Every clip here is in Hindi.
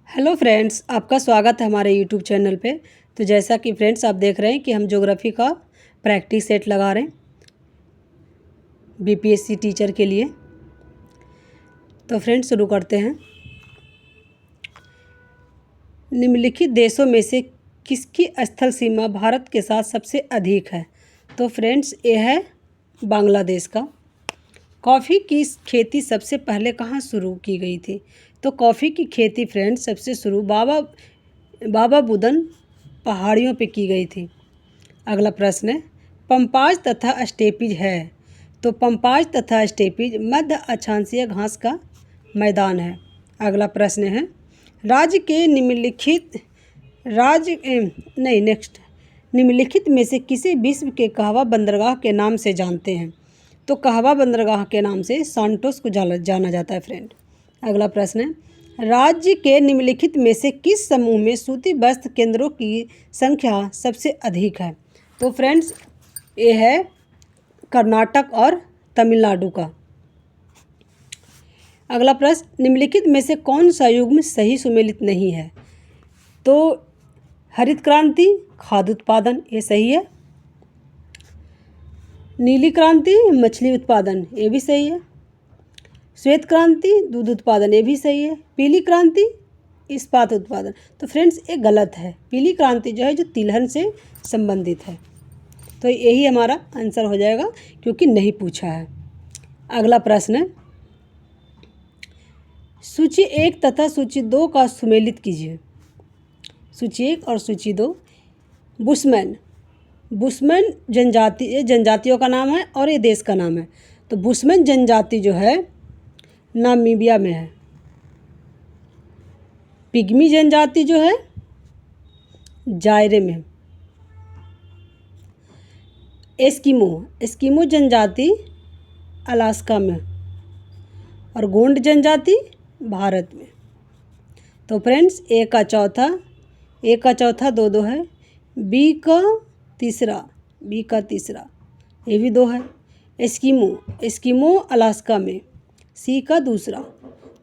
हेलो फ्रेंड्स, आपका स्वागत है हमारे यूट्यूब चैनल पे। तो जैसा कि फ्रेंड्स आप देख रहे हैं कि हम ज्योग्राफी का प्रैक्टिस सेट लगा रहे हैं बीपीएससी टीचर के लिए। तो फ्रेंड्स शुरू करते हैं। निम्नलिखित देशों में से किसकी स्थल सीमा भारत के साथ सबसे अधिक है? तो फ्रेंड्स ये है बांग्लादेश का। कॉफ़ी की खेती सबसे पहले कहाँ शुरू की गई थी? तो कॉफ़ी की खेती फ्रेंड्स सबसे शुरू बाबा बुदन पहाड़ियों पे की गई थी। अगला प्रश्न है, पंपाज तथा स्टेपीज है। तो पंपाज तथा स्टेपीज मध्य अक्षांशीय घास का मैदान है। अगला प्रश्न है, राज्य के निम्नलिखित में से किसे विश्व के कहवा बंदरगाह के नाम से जानते हैं? तो कहवा बंदरगाह के नाम से सांटोस को जाना जाता है फ्रेंड। अगला प्रश्न है, राज्य के निम्नलिखित में से किस समूह में सूती वस्त्र केंद्रों की संख्या सबसे अधिक है? तो फ्रेंड्स ये है कर्नाटक और तमिलनाडु का। अगला प्रश्न, निम्नलिखित में से कौन सा युग्म सही सुमेलित नहीं है? तो हरित क्रांति, खाद्य उत्पादन, ये सही है। नीली क्रांति, मछली उत्पादन, ये भी सही है। श्वेत क्रांति, दूध उत्पादन, ये भी सही है। पीली क्रांति, इस्पात उत्पादन। तो फ्रेंड्स ये गलत है। पीली क्रांति जो है जो तिलहन से संबंधित है। तो यही हमारा आंसर हो जाएगा क्योंकि नहीं पूछा है। अगला प्रश्न है, सूची 1 तथा सूची 2 का सुमेलित कीजिए। सूची 1 और सूची 2। बुशमैन जनजातियों का नाम है और ये देश का नाम है। तो बुशमैन जनजाति जो है नामीबिया में है। पिग्मी जनजाति जो है जायरे में है। एस्किमो जनजाति अलास्का में और गोंड जनजाति भारत में। तो फ्रेंड्स ए का चौथा 2 है। बी का तीसरा ये भी 2 है। एस्किमो अलास्का में, सी का दूसरा।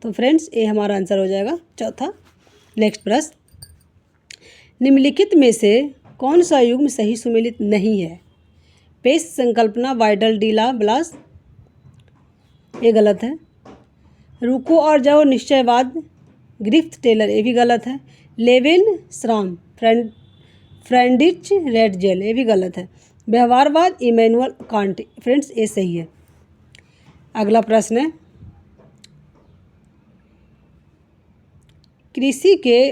तो फ्रेंड्स ये हमारा आंसर हो जाएगा चौथा। नेक्स्ट प्रश्न, निम्नलिखित में से कौन सा युग्म सही सुमेलित नहीं है? पेश संकल्पना वाइडल डीला ब्लास, ये गलत है। रुको और जाओ निश्चयवाद ग्रिफ्थ टेलर, ये भी गलत है। लेविन श्राम फ्रेंडिच रेड जेल, ये भी गलत है। व्यवहारवाद इमैनुअल कांट, फ्रेंड्स ये सही है। अगला प्रश्न है, कृषि के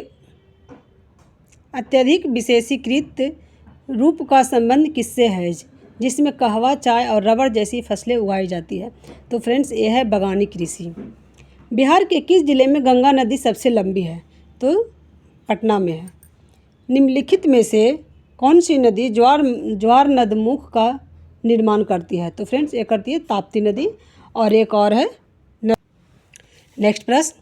अत्यधिक विशेषीकृत रूप का संबंध किससे है जिसमें कहवा, चाय और रबड़ जैसी फसलें उगाई जाती है? तो फ्रेंड्स ये है बागानी कृषि। बिहार के किस जिले में गंगा नदी सबसे लंबी है? तो पटना में है। निम्नलिखित में से कौन सी नदी ज्वार नदमुख का निर्माण करती है? तो फ्रेंड्स ये करती है ताप्ती नदी और एक और है। नेक्स्ट प्रश्न,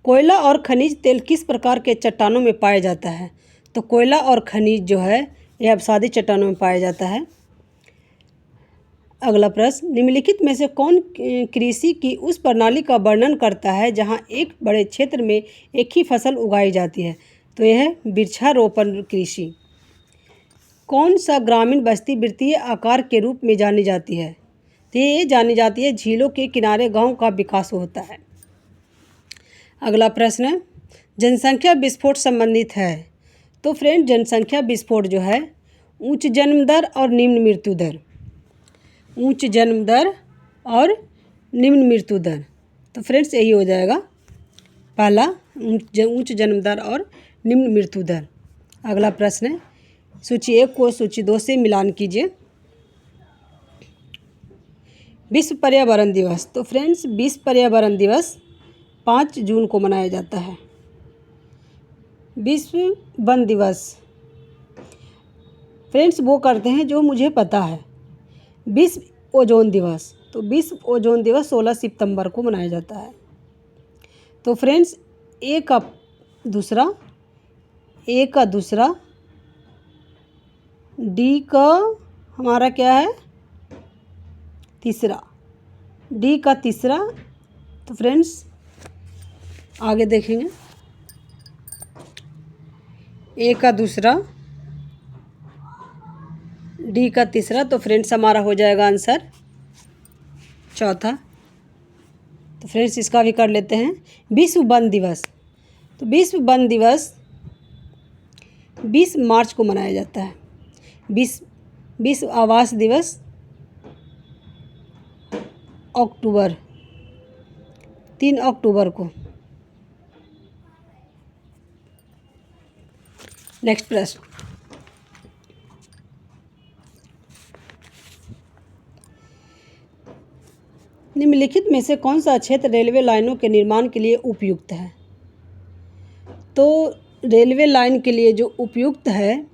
कोयला और खनिज तेल किस प्रकार के चट्टानों में पाया जाता है? तो कोयला और खनिज जो है यह अवसादी चट्टानों में पाया जाता है। अगला प्रश्न, निम्नलिखित में से कौन कृषि की उस प्रणाली का वर्णन करता है जहां एक बड़े क्षेत्र में एक ही फसल उगाई जाती है? तो यह है वृक्षारोपण कृषि। कौन सा ग्रामीण बस्ती वृत्तीय आकार के रूप में जानी जाती है? तो ये जानी जाती है झीलों के किनारे गांव का विकास होता है। अगला प्रश्न है, जनसंख्या विस्फोट संबंधित है। तो फ्रेंड जनसंख्या विस्फोट जो है उच्च जन्म दर और निम्न मृत्यु दर, उच्च जन्म दर और निम्न मृत्यु दर। तो फ्रेंड्स यही हो जाएगा पहला, उच्च जन्म दर और निम्न मृत्यु दर। अगला प्रश्न है, सूची 1 को सूची 2 से मिलान कीजिए। विश्व पर्यावरण दिवस। तो फ्रेंड्स विश्व पर्यावरण दिवस 5 जून को मनाया जाता है। विश्व वन दिवस फ्रेंड्स वो करते हैं जो मुझे पता है। विश्व ओजोन दिवस, तो विश्व ओजोन दिवस 16 सितंबर को मनाया जाता है। तो फ्रेंड्स ए का दूसरा डी का हमारा क्या है तीसरा, डी का तीसरा। तो फ्रेंड्स आगे देखेंगे। ए का दूसरा, डी का तीसरा। तो फ्रेंड्स हमारा हो जाएगा आंसर चौथा। तो फ्रेंड्स इसका भी कर लेते हैं। विश्व वन दिवस। तो विश्व वन दिवस 20 मार्च को मनाया जाता है। विश्व आवास दिवस अक्टूबर 3 अक्टूबर को। नेक्स्ट प्रश्न, निम्नलिखित में से कौन सा क्षेत्र रेलवे लाइनों के निर्माण के लिए उपयुक्त है? तो रेलवे लाइन के लिए जो उपयुक्त है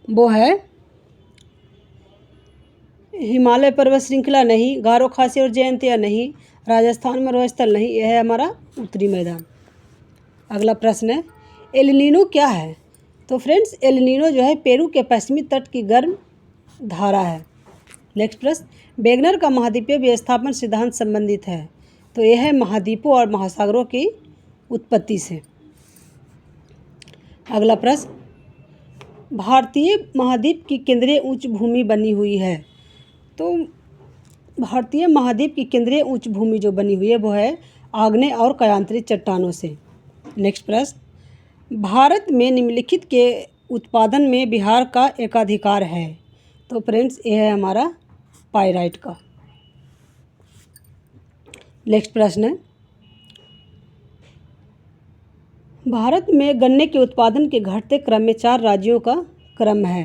वो है हिमालय पर्वत श्रृंखला नहीं, गारो खासी और जयंतिया नहीं, राजस्थान मरुस्थल नहीं, यह है हमारा उत्तरी मैदान। अगला प्रश्न है एल नीनो क्या है? तो फ्रेंड्स एल नीनो जो है पेरू के पश्चिमी तट की गर्म धारा है। नेक्स्ट प्रश्न, वेगनर का महाद्वीपीय विस्थापन सिद्धांत संबंधित है। तो यह है महाद्वीपों और महासागरों की उत्पत्ति से। अगला प्रश्न, भारतीय महाद्वीप की केंद्रीय उच्च भूमि बनी हुई है। तो भारतीय महाद्वीप की केंद्रीय उच्च भूमि जो बनी हुई है वो है आग्नेय और कायांतरित चट्टानों से। नेक्स्ट प्रश्न, भारत में निम्नलिखित के उत्पादन में बिहार का एकाधिकार है। तो फ्रेंड्स यह है हमारा पाइराइट का। नेक्स्ट प्रश्न है भारत में गन्ने के उत्पादन के घटते क्रम में 4 राज्यों का क्रम है।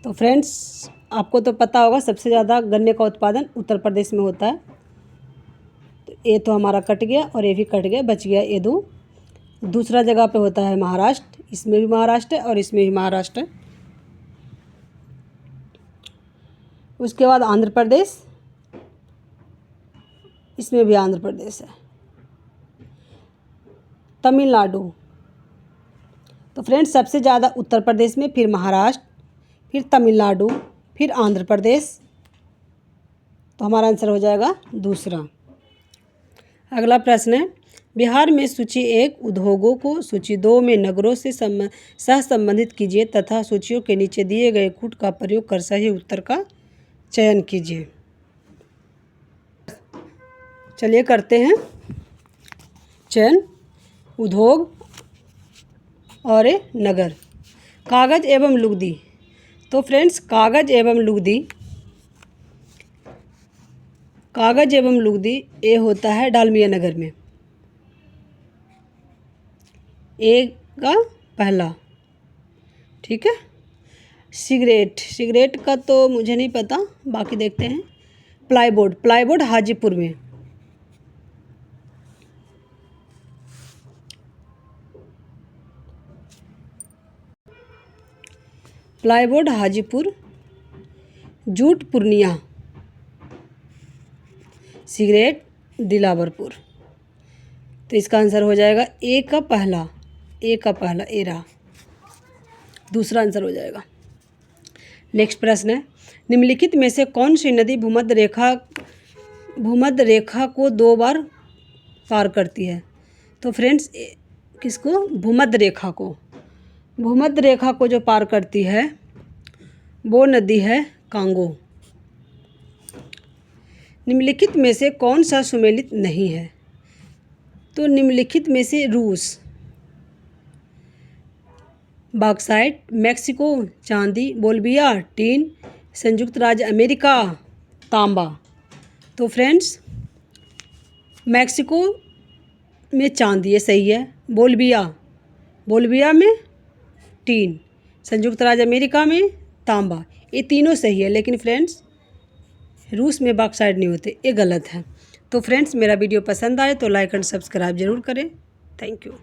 तो फ्रेंड्स आपको तो पता होगा सबसे ज़्यादा गन्ने का उत्पादन उत्तर प्रदेश में होता है। तो ये तो हमारा कट गया और ये भी कट गया, बच गया ये 2। दूसरा जगह पे होता है महाराष्ट्र, इसमें भी महाराष्ट्र है और इसमें भी महाराष्ट्र है। उसके बाद आंध्र प्रदेश, इसमें भी आंध्र प्रदेश है। तमिलनाडु, तो फ्रेंड्स सबसे ज़्यादा उत्तर प्रदेश में, फिर महाराष्ट्र, फिर तमिलनाडु, फिर आंध्र प्रदेश। तो हमारा आंसर हो जाएगा दूसरा। अगला प्रश्न है बिहार में सूची 1 उद्योगों को सूची 2 में नगरों से सहसंबंधित कीजिए तथा सूचियों के नीचे दिए गए कूट का प्रयोग कर सही उत्तर का चयन कीजिए। चलिए करते हैं चयन। उद्योग और नगर। कागज एवं लुगदी। तो फ्रेंड्स कागज एवं लुगदी ये होता है डालमिया नगर में। ए का पहला, ठीक है। सिगरेट का तो मुझे नहीं पता, बाकी देखते हैं। प्लाईबोर्ड हाजीपुर में। Plyboard Hajipur. Jute Purnia. Cigarette Dilawarpur. तो इसका आंसर हो जाएगा ए का पहला एरा, दूसरा आंसर हो जाएगा। नेक्स्ट प्रश्न है निम्नलिखित में से कौन सी नदी भूमध्य रेखा को 2 बार पार करती है? तो फ्रेंड्स किसको? भूमध्य रेखा को जो पार करती है वो नदी है कांगो। निम्नलिखित में से कौन सा सुमेलित नहीं है? तो निम्नलिखित में से रूस, बॉक्साइट, मेक्सिको चांदी, बोल्विया टीन, संयुक्त राज्य अमेरिका तांबा। तो फ्रेंड्स मेक्सिको में चांदी ये सही है, बोल्विया में टीन, संयुक्त राज्य अमेरिका में तांबा, ये तीनों सही है। लेकिन फ्रेंड्स रूस में बॉक्साइट नहीं होते, ये गलत है। तो फ्रेंड्स मेरा वीडियो पसंद आए तो लाइक एंड सब्सक्राइब जरूर करें। Thank you.